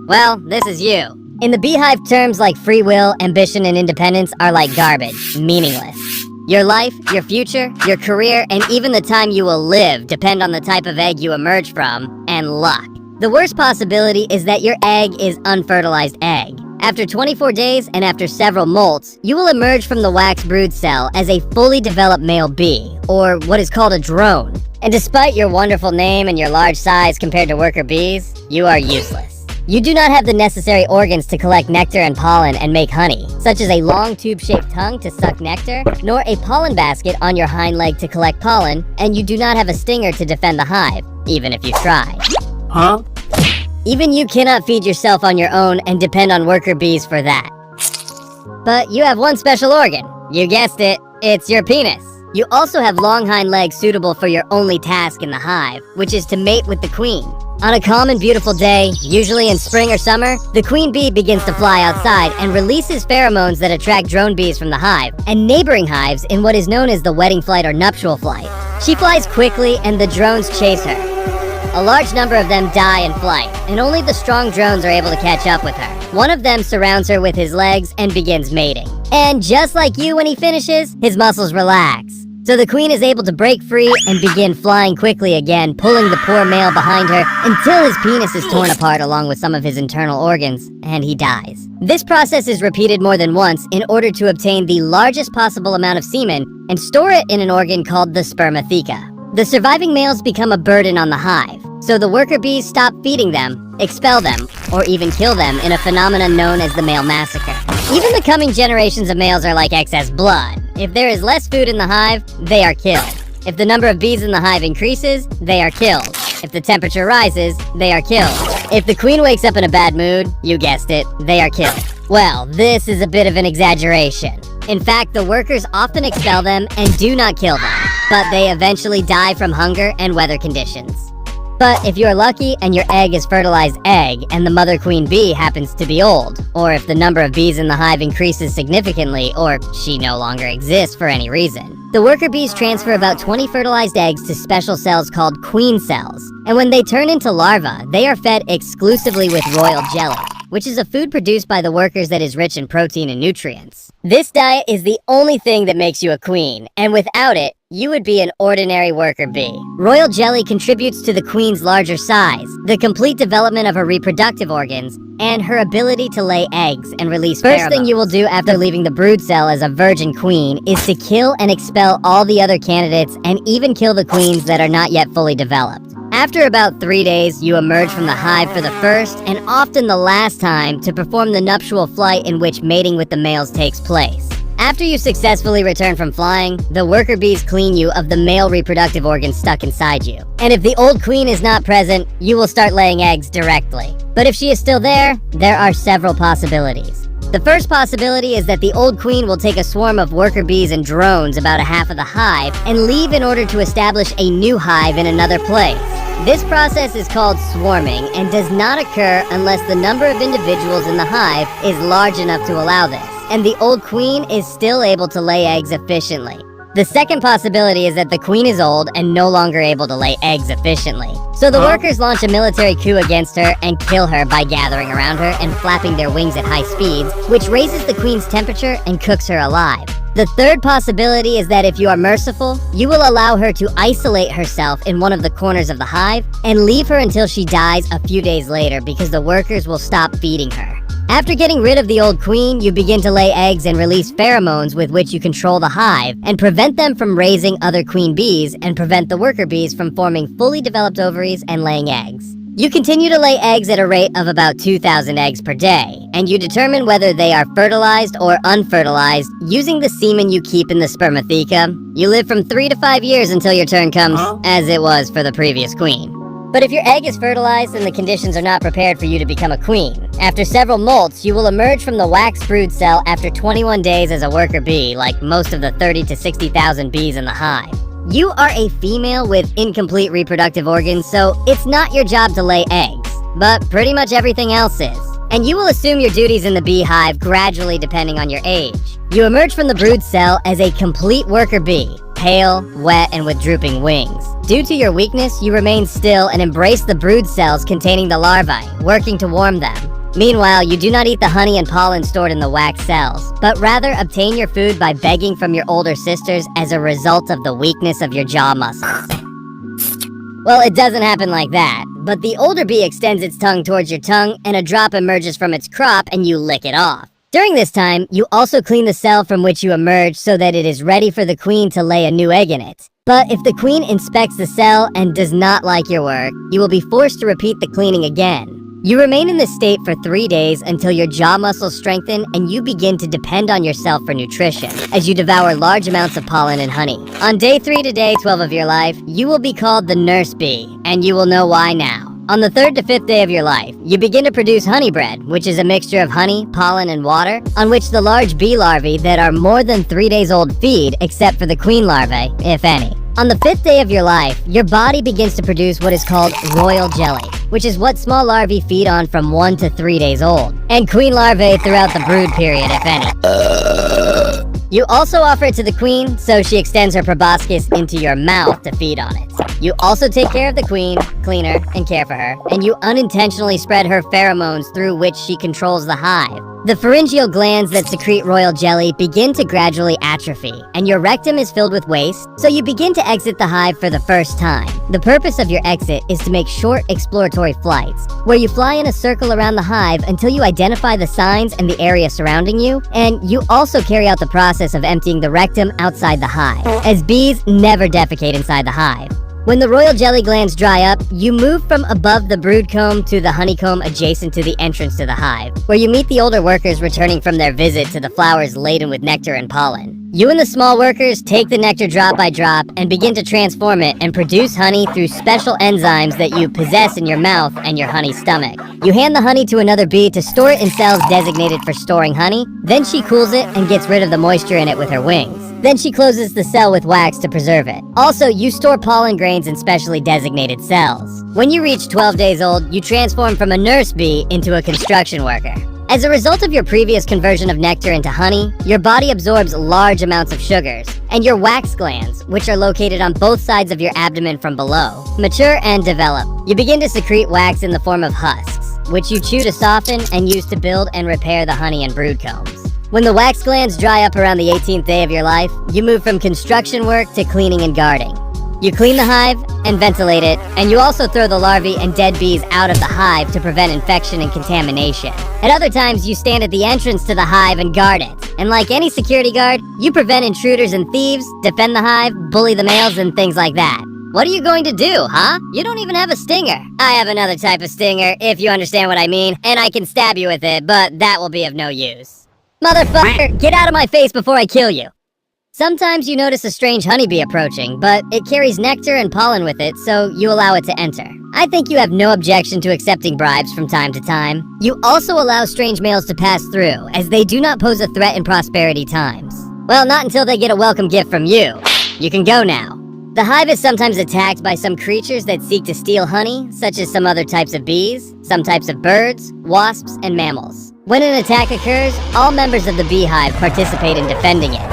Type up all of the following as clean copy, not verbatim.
Well, this is you. In the beehive, terms like free will, ambition, and independence are like garbage, meaningless. Your life, your future, your career, and even the time you will live depend on the type of egg you emerge from, and luck. The worst possibility is that your egg is unfertilized egg. After 24 days and after several molts, you will emerge from the wax brood cell as a fully developed male bee, or what is called a drone. And despite your wonderful name and your large size compared to worker bees, you are useless. You do not have the necessary organs to collect nectar and pollen and make honey, such as a long tube-shaped tongue to suck nectar, nor a pollen basket on your hind leg to collect pollen, and you do not have a stinger to defend the hive, even if you try. Huh? Even you cannot feed yourself on your own and depend on worker bees for that. But you have one special organ. You guessed it, it's your penis. You also have long hind legs suitable for your only task in the hive, which is to mate with the queen. On a calm and beautiful day, usually in spring or summer, the queen bee begins to fly outside and releases pheromones that attract drone bees from the hive and neighboring hives in what is known as the wedding flight or nuptial flight. She flies quickly and the drones chase her. A large number of them die in flight, and only the strong drones are able to catch up with her. One of them surrounds her with his legs and begins mating. And just like you when he finishes, his muscles relax. So the queen is able to break free and begin flying quickly again, pulling the poor male behind her until his penis is torn apart along with some of his internal organs, and he dies. This process is repeated more than once in order to obtain the largest possible amount of semen and store it in an organ called the spermatheca. The surviving males become a burden on the hive, so the worker bees stop feeding them, expel them, or even kill them in a phenomenon known as the male massacre. Even the coming generations of males are like excess blood. If there is less food in the hive, they are killed. If the number of bees in the hive increases, they are killed. If the temperature rises, they are killed. If the queen wakes up in a bad mood, you guessed it, they are killed. Well, this is a bit of an exaggeration. In fact, the workers often expel them and do not kill them, but they eventually die from hunger and weather conditions. But if you're lucky and your egg is fertilized egg and the mother queen bee happens to be old, or if the number of bees in the hive increases significantly, or she no longer exists for any reason, the worker bees transfer about 20 fertilized eggs to special cells called queen cells. And when they turn into larvae, they are fed exclusively with royal jelly, which is a food produced by the workers that is rich in protein and nutrients. This diet is the only thing that makes you a queen, and without it, you would be an ordinary worker bee. Royal jelly contributes to the queen's larger size, the complete development of her reproductive organs, and her ability to lay eggs and release pheromones. First thing you will do after leaving the brood cell as a virgin queen is to kill and expel all the other candidates and even kill the queens that are not yet fully developed. After about 3 days, you emerge from the hive for the first and often the last time to perform the nuptial flight in which mating with the males takes place. After you successfully return from flying, the worker bees clean you of the male reproductive organs stuck inside you. And if the old queen is not present, you will start laying eggs directly. But if she is still there are several possibilities. The first possibility is that the old queen will take a swarm of worker bees and drones about a half of the hive and leave in order to establish a new hive in another place. This process is called swarming and does not occur unless the number of individuals in the hive is large enough to allow this, and the old queen is still able to lay eggs efficiently. The second possibility is that the queen is old and no longer able to lay eggs efficiently. So the workers launch a military coup against her and kill her by gathering around her and flapping their wings at high speeds, which raises the queen's temperature and cooks her alive. The third possibility is that if you are merciful, you will allow her to isolate herself in one of the corners of the hive and leave her until she dies a few days later because the workers will stop feeding her. After getting rid of the old queen, you begin to lay eggs and release pheromones with which you control the hive and prevent them from raising other queen bees and prevent the worker bees from forming fully developed ovaries and laying eggs. You continue to lay eggs at a rate of about 2,000 eggs per day, and you determine whether they are fertilized or unfertilized using the semen you keep in the spermatheca. You live from 3 to 5 years until your turn comes, as it was for the previous queen. But if your egg is fertilized and the conditions are not prepared for you to become a queen, after several molts, you will emerge from the wax brood cell after 21 days as a worker bee, like most of the 30 to 60,000 bees in the hive. You are a female with incomplete reproductive organs, so it's not your job to lay eggs, but pretty much everything else is. And you will assume your duties in the beehive gradually depending on your age. You emerge from the brood cell as a complete worker bee, pale, wet, and with drooping wings. Due to your weakness, you remain still and embrace the brood cells containing the larvae, working to warm them. Meanwhile, you do not eat the honey and pollen stored in the wax cells, but rather obtain your food by begging from your older sisters as a result of the weakness of your jaw muscles. Well, it doesn't happen like that, but the older bee extends its tongue towards your tongue and a drop emerges from its crop and you lick it off. During this time, you also clean the cell from which you emerged so that it is ready for the queen to lay a new egg in it. But if the queen inspects the cell and does not like your work, you will be forced to repeat the cleaning again. You remain in this state for 3 days until your jaw muscles strengthen and you begin to depend on yourself for nutrition, as you devour large amounts of pollen and honey. On day 3 to day 12 of your life, you will be called the nurse bee, and you will know why now. On the 3rd to 5th day of your life, you begin to produce honey bread, which is a mixture of honey, pollen, and water, on which the large bee larvae that are more than 3 days old feed, except for the queen larvae, if any. On the 5th day of your life, your body begins to produce what is called royal jelly, which is what small larvae feed on from 1 to 3 days old, and queen larvae throughout the brood period, if any. You also offer it to the queen, so she extends her proboscis into your mouth to feed on it. You also take care of the queen, clean her, and care for her, and you unintentionally spread her pheromones through which she controls the hive. The pharyngeal glands that secrete royal jelly begin to gradually atrophy, and your rectum is filled with waste, so you begin to exit the hive for the first time. The purpose of your exit is to make short exploratory flights, where you fly in a circle around the hive until you identify the signs and the area surrounding you, and you also carry out the process of emptying the rectum outside the hive, as bees never defecate inside the hive. When the royal jelly glands dry up, you move from above the brood comb to the honeycomb adjacent to the entrance to the hive, where you meet the older workers returning from their visit to the flowers laden with nectar and pollen. You and the small workers take the nectar drop by drop and begin to transform it and produce honey through special enzymes that you possess in your mouth and your honey stomach. You hand the honey to another bee to store it in cells designated for storing honey, then she cools it and gets rid of the moisture in it with her wings. Then she closes the cell with wax to preserve it. Also, you store pollen grains in specially designated cells. When you reach 12 days old, you transform from a nurse bee into a construction worker. As a result of your previous conversion of nectar into honey, your body absorbs large amounts of sugars, and your wax glands, which are located on both sides of your abdomen from below, mature and develop. You begin to secrete wax in the form of husks, which you chew to soften and use to build and repair the honey and brood combs. When the wax glands dry up around the 18th day of your life, you move from construction work to cleaning and guarding. You clean the hive and ventilate it, and you also throw the larvae and dead bees out of the hive to prevent infection and contamination. At other times, you stand at the entrance to the hive and guard it. And like any security guard, you prevent intruders and thieves, defend the hive, bully the males, and things like that. What are you going to do, huh? You don't even have a stinger. I have another type of stinger, if you understand what I mean, and I can stab you with it, but that will be of no use. Motherfucker, get out of my face before I kill you. Sometimes you notice a strange honeybee approaching, but it carries nectar and pollen with it, so you allow it to enter. I think you have no objection to accepting bribes from time to time. You also allow strange males to pass through, as they do not pose a threat in prosperity times. Well, not until they get a welcome gift from you. You can go now. The hive is sometimes attacked by some creatures that seek to steal honey, such as some other types of bees, some types of birds, wasps, and mammals. When an attack occurs, all members of the beehive participate in defending it.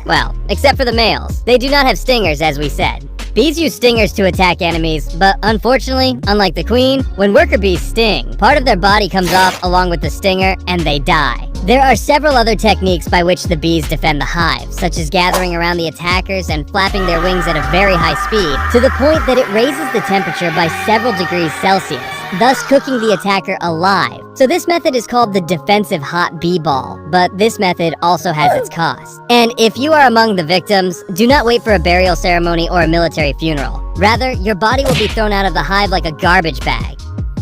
Well, except for the males. They do not have stingers, as we said. Bees use stingers to attack enemies, but unfortunately, unlike the queen, when worker bees sting, part of their body comes off along with the stinger, and they die. There are several other techniques by which the bees defend the hive, such as gathering around the attackers and flapping their wings at a very high speed, to the point that it raises the temperature by several degrees Celsius, thus cooking the attacker alive. So this method is called the defensive hot bee ball, but this method also has its cost. And if you are among the victims, do not wait for a burial ceremony or a military funeral. Rather, your body will be thrown out of the hive like a garbage bag.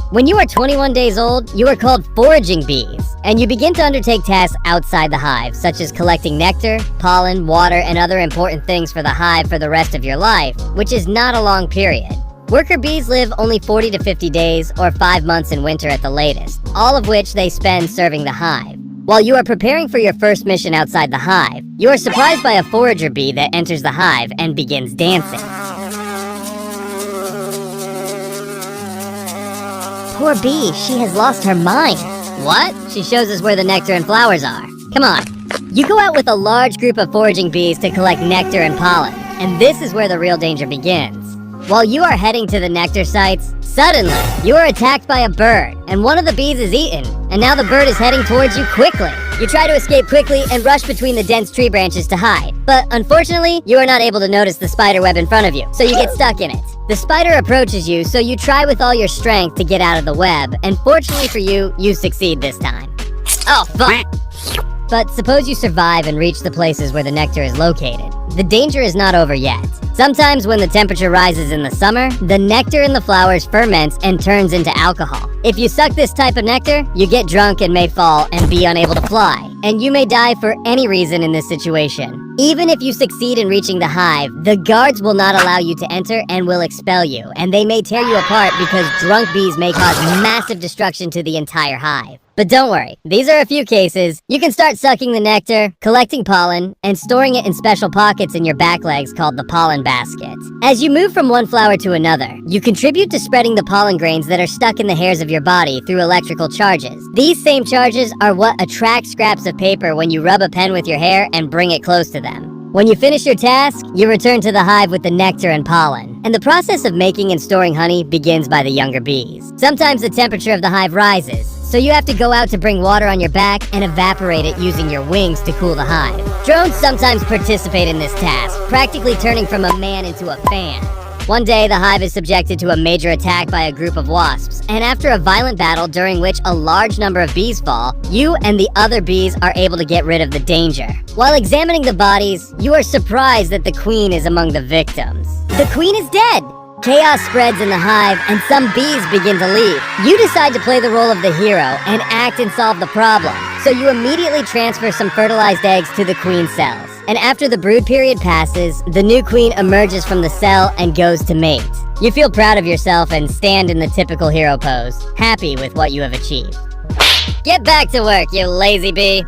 When you are 21 days old, you are called foraging bees, and you begin to undertake tasks outside the hive, such as collecting nectar, pollen, water, and other important things for the hive for the rest of your life, which is not a long period. Worker bees live only 40 to 50 days or 5 months in winter at the latest, all of which they spend serving the hive. While you are preparing for your first mission outside the hive, you are surprised by a forager bee that enters the hive and begins dancing. Poor bee, she has lost her mind. What? She shows us where the nectar and flowers are. Come on. You go out with a large group of foraging bees to collect nectar and pollen, and this is where the real danger begins. While you are heading to the nectar sites, suddenly, you are attacked by a bird, and one of the bees is eaten, and now the bird is heading towards you quickly. You try to escape quickly and rush between the dense tree branches to hide, but unfortunately, you are not able to notice the spider web in front of you, so you get stuck in it. The spider approaches you, so you try with all your strength to get out of the web, and fortunately for you, you succeed this time. Oh, fuck! But suppose you survive and reach the places where the nectar is located. The danger is not over yet. Sometimes when the temperature rises in the summer, the nectar in the flowers ferments and turns into alcohol. If you suck this type of nectar, you get drunk and may fall and be unable to fly. And you may die for any reason in this situation. Even if you succeed in reaching the hive, the guards will not allow you to enter and will expel you, and they may tear you apart because drunk bees may cause massive destruction to the entire hive. But don't worry, these are a few cases. You can start sucking the nectar, collecting pollen, and storing it in special pockets in your back legs called the pollen basket. As you move from one flower to another, you contribute to spreading the pollen grains that are stuck in the hairs of your body through electrical charges. These same charges are what attract scraps of paper when you rub a pen with your hair and bring it close to them. When you finish your task, you return to the hive with the nectar and pollen. And the process of making and storing honey begins by the younger bees. Sometimes the temperature of the hive rises, so you have to go out to bring water on your back and evaporate it using your wings to cool the hive. Drones sometimes participate in this task, practically turning from a man into a fan. One day, the hive is subjected to a major attack by a group of wasps, and after a violent battle during which a large number of bees fall, you and the other bees are able to get rid of the danger. While examining the bodies, you are surprised that the queen is among the victims. The queen is dead! Chaos spreads in the hive, and some bees begin to leave. You decide to play the role of the hero and act and solve the problem. So you immediately transfer some fertilized eggs to the queen cells. And after the brood period passes, the new queen emerges from the cell and goes to mate. You feel proud of yourself and stand in the typical hero pose, happy with what you have achieved. Get back to work, you lazy bee!